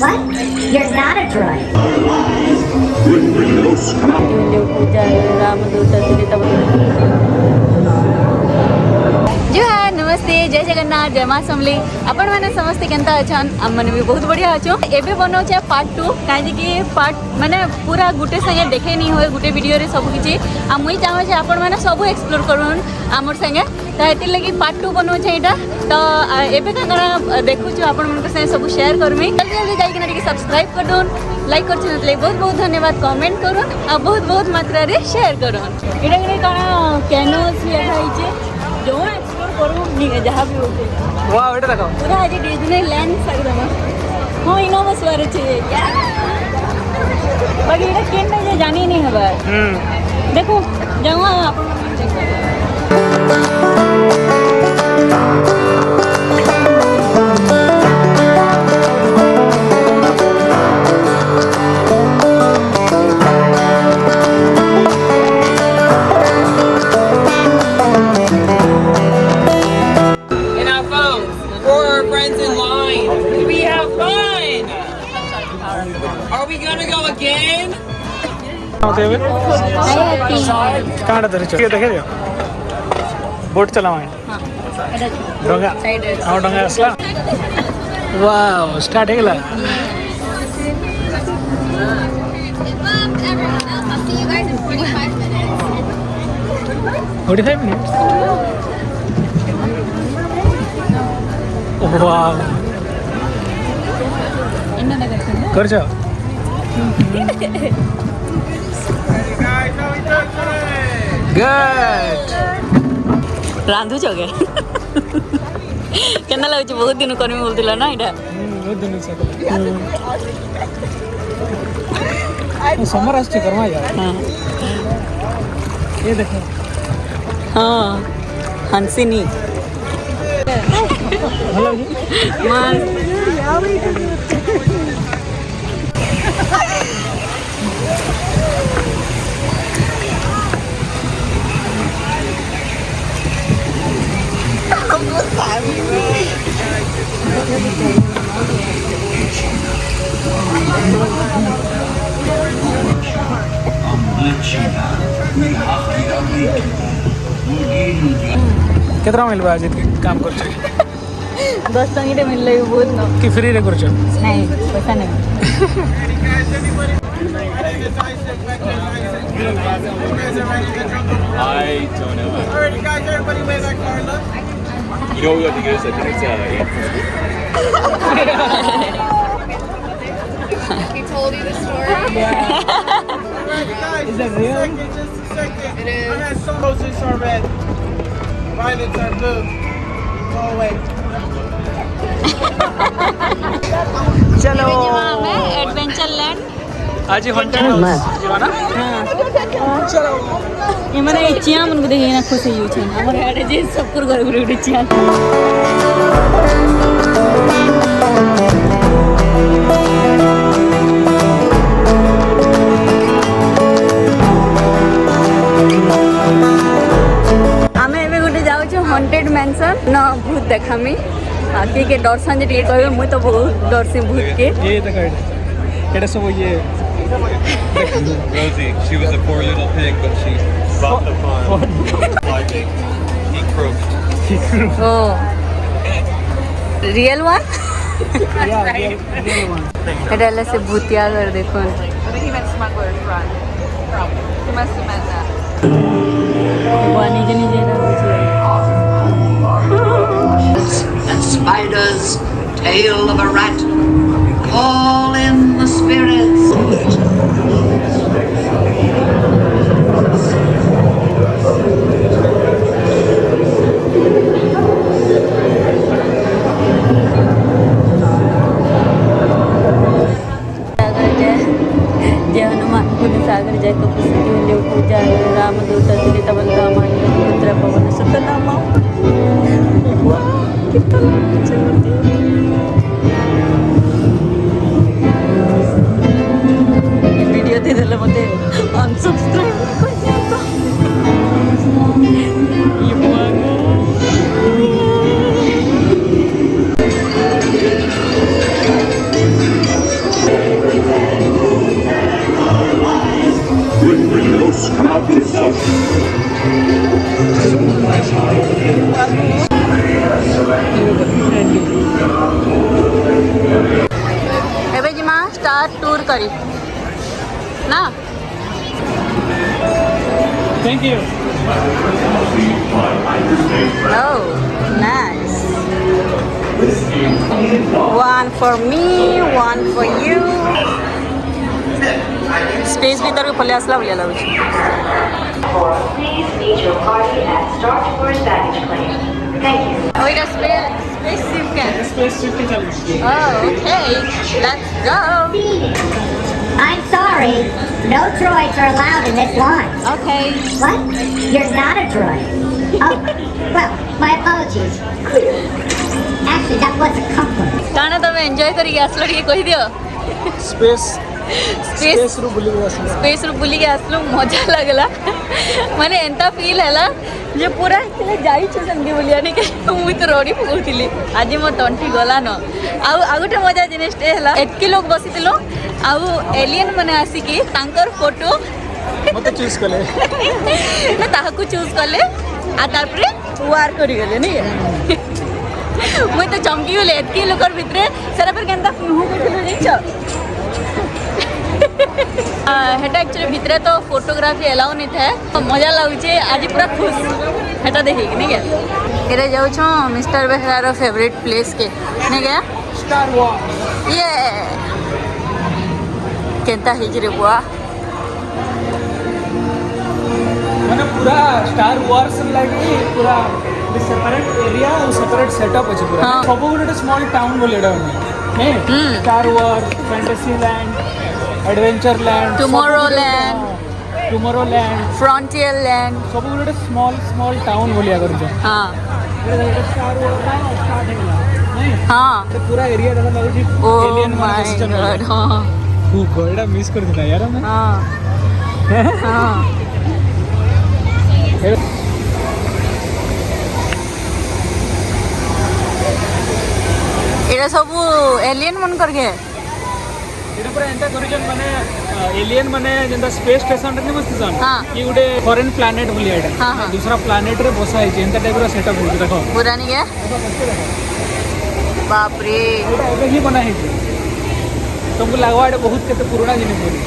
What? You're not a droid. जुहार नमस्ते जय जगन्नाथ जय माँ समली आपण मैंने समस्ते केंता अछन हम मैंने भी बहुत बढ़िया अच्छो एबे बनाऊे पार्ट 2 कहीं पार्ट माने पूरा गुटे संगे देखे नहीं हुए गुटे वीडियो रे सब किछि आ मुई चाहो जे आपण मैंने सब एक्सप्लोर करूँ आमर संगे तो ये लगी पार्ट 2 बनाऊे यहाँ तो एबे का देखु आपण मन संगे सब शेयर करमी जल्दी जल्दी जाइकिना टिके सब्सक्राइब कर दोन लाइक कर बहुत बहुत धन्यवाद कमेंट करूँ आ बहुत बहुत मात्रा रे शेयर करूँ इटा कण कैनोस लिखाई जो एक्सप्लोर करूँ जहाँ भी होते वाह बेटा देखो पूरा आज डिज्नीलैंड एकदम हाँ इनो बसवार अच्छे बाकी ये केन जे जानी नहीं हवा देखो जाऊँ आप कहाँ देखे दियो बोट चलाओ डंगा हाँ डंगा आसला वाव स्टार्ट हो गला 45 minutes वाव कर जाओ गुड रांधु छगे केना लागछ बहुत दिन करमी बोलतिला ना इटा बहुत दिन से समर आछे करमा यार हां ये देखो हां हंसिनी हेलो जी मान कितना मिल आज काम कर 10 टंगी मिल रही बहुत न कि फ्री रे कर नहीं पैसा नहीं I don't know. Alright, guys, everybody wave that card, look. You know what we have to get us like He told you the story? Yeah. Alright, guys, Is that real? just a second. It is. I got some roses are red. Violets are blue. Go away. चलो adventure land आज haunted house जीवाना चलो ये माने chia मन को देखि ना खुश होई छै हमर हेडे जे सब कर घर गुरे चिया आमे एबे गुटे जाउ छ हॉन्टेड मेंशन न भूत देखामी आके के दर्शन जे टिके कहबे मु तो बहुत डर से भूत के ये देखो एटा सब ये Rosie, she was a poor little pig, but she bought the farm. He croaked. Oh, real one? Yeah, real one. এটা হলো সে ভূতিয়া ঘর দেখুন I think he meant smuggler's run. He must have meant that. নিজে নিজে and spiders, tail of a rat, call in the spirits. जय हनुमान पुण्य सागर जय कपि पूजा राम दूत तुलित बलराम पुत्र पवन सुत नामा वीडियो दे देले मते अनसब्सक्राइब कर दिया ये बुआ एबे जिमा स्टार टूर करी ना Thank you. Oh, nice. One for me, one for you. Space भीतर को पले असला बोलिया लाउच. Please meet your party at Star Tours baggage claim. Thank you. Oh, it's spaceship can. Spaceship की चल. Oh, okay. Let's go. I'm sorry. No droids are allowed in this launch. Okay. What? You're not a droid. Oh, well, my apologies. Actually, that was a compliment. ताना तो मैं enjoy करी गया असला ये कोई दियो. Space Space रू बुली गया. स्पेस रू बुली के आसलो मजा लगला माने एंता फील हैला जे पूरा एकले जाई छ संगी बोलिया ने के मुई तो रोडी पकोतिली आज मो तंठी गला न आ गुटे मजा जिनिस टे हैला एतके लोग बसितिलो आ एलियन माने आसी की तांकर फोटो मते चूज कले ना ताहाकू चूज करले आ तारपरे वार करी गेले नी मुई तो चमकी गेले एतके लोकर भितरे सारा पर केनता मुहु करथिलो जाई छ हेटा एक्चुअली भितरे तो फोटोग्राफी अलाउ नहीं था मजा लगुचे आज पूरा खुश हेटा देखी नहीं क्या एरे जाऊ छो मिस्टर बेहरार फेवरेट प्लेस के नहीं क्या Star Wars. ये केंता हिजरे बुआ माने पूरा Star Wars लागी पूरा सेपरेट एरिया और सेपरेट सेटअप अछि पूरा हाँ. सब गोटे स्मॉल टाउन बोलेडा ने Star Wars, Fantasyland, Adventureland, Tomorrowland, frontier land सब गोटे स्मॉल टाउन बोलिया कर हाँ Star Wars स्टार्ट हैला नहीं हाँ तो पूरा एरिया देखा लागुची ओ माय गॉड हाँ तू गोड़ा मिस कर दिला यार मैं हाँ हाँ एरा सब एलियन मन करके एटा पूरा एंटा करिजन माने एलियन माने जेंदा स्पेस स्टेशन रे मस्त जान हाँ. ये गुटे फॉरेन प्लैनेट बोली एटा हाँ, हाँ. दूसरा प्लैनेट रे बसा है जेंता टाइप रो सेटअप हो देखो पूरा नहीं है बाप रे एटा एबे ही बना है तुमको लागवा एटा बहुत केते पुराना जिनिस बोली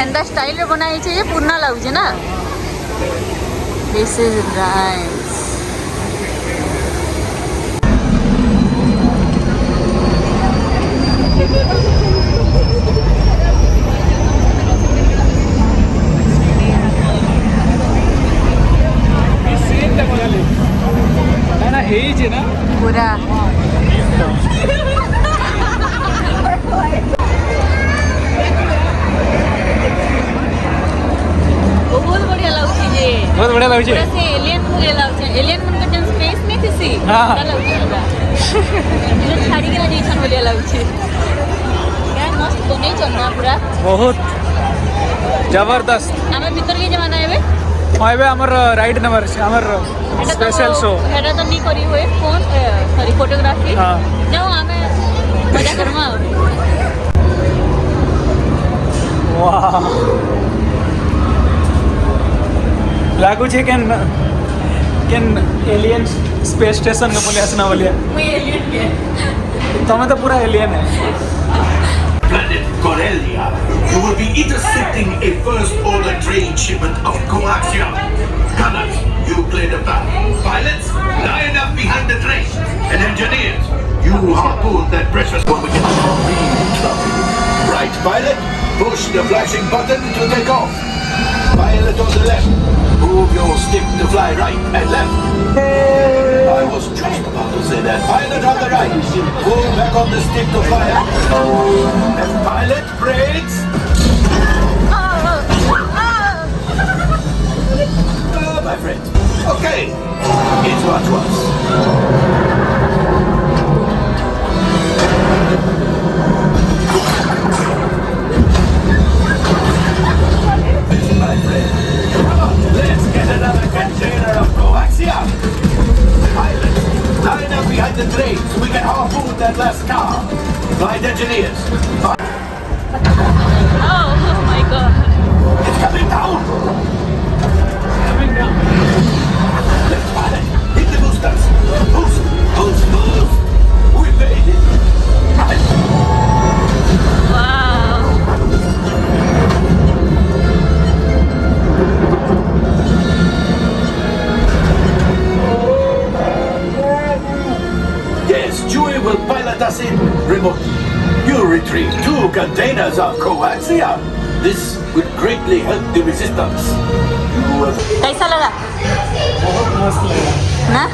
एंदा स्टाइल रे बनाई छे ये पुराना लागु छे ना दिस इज नाइस सीन तक वाले ना है जे ना पूरा बहुत बढ़िया लागु छे ये बहुत बढ़िया लागु पूरा से एलियन पूरे लागु छे एलियन मन का जन स्पेस में थी हाँ. लागु छे ये छाड़ी के नहीं छन बढ़िया लागु छे क्या मस्त बनै छन ना पूरा बहुत जबरदस्त हमें भीतर के जमाना है एबे हमर राइट नंबर हमर स्पेशल शो हेटा तो नहीं करी हुए फोन सॉरी फोटोग्राफी हाँ. जाओ हमें मजा करमा वाह लागू छे केन एलियन स्पेस स्टेशन के बोले असना बोलिया मैं एलियन के तमे तो पूरा एलियन है Planet Corellia, you will be intercepting a first order train shipment of coaxium. Gunners, you play the part. Pilots, line up behind the train. And engineers, you harpoon that precious one with your trouble. Right, pilot, push the flashing button to take off. Pilot on the left, move your stick to fly right and left. I was just about to say that. Pilot on the right, pull back on the stick to fly up. Left pilot, brakes. My friend. Okay, it's what was. My friend. Come on, let's get another container of coaxium. Pilot, line up behind the train so we can harpoon that last car. Flight engineers. Oh my god acid removal. You retrieve 2 containers of coaxium. This will greatly help the resistance. You will... कैसा लगा ना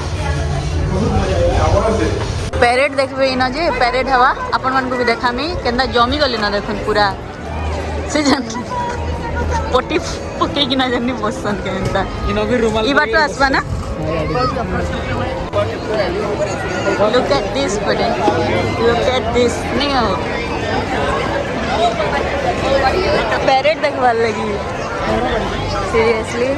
parade देखबे इना जे parade हवा अपन मन को भी देखामी केंदा जमी गले ना देखन पूरा से जन पोटी पके कि ना जनी पसंद केंदा इनो भी रुमाल ई बाटो आसबा ना look at this buddy look at this नहीं हो पैरेड देखवा लगी सीरियसली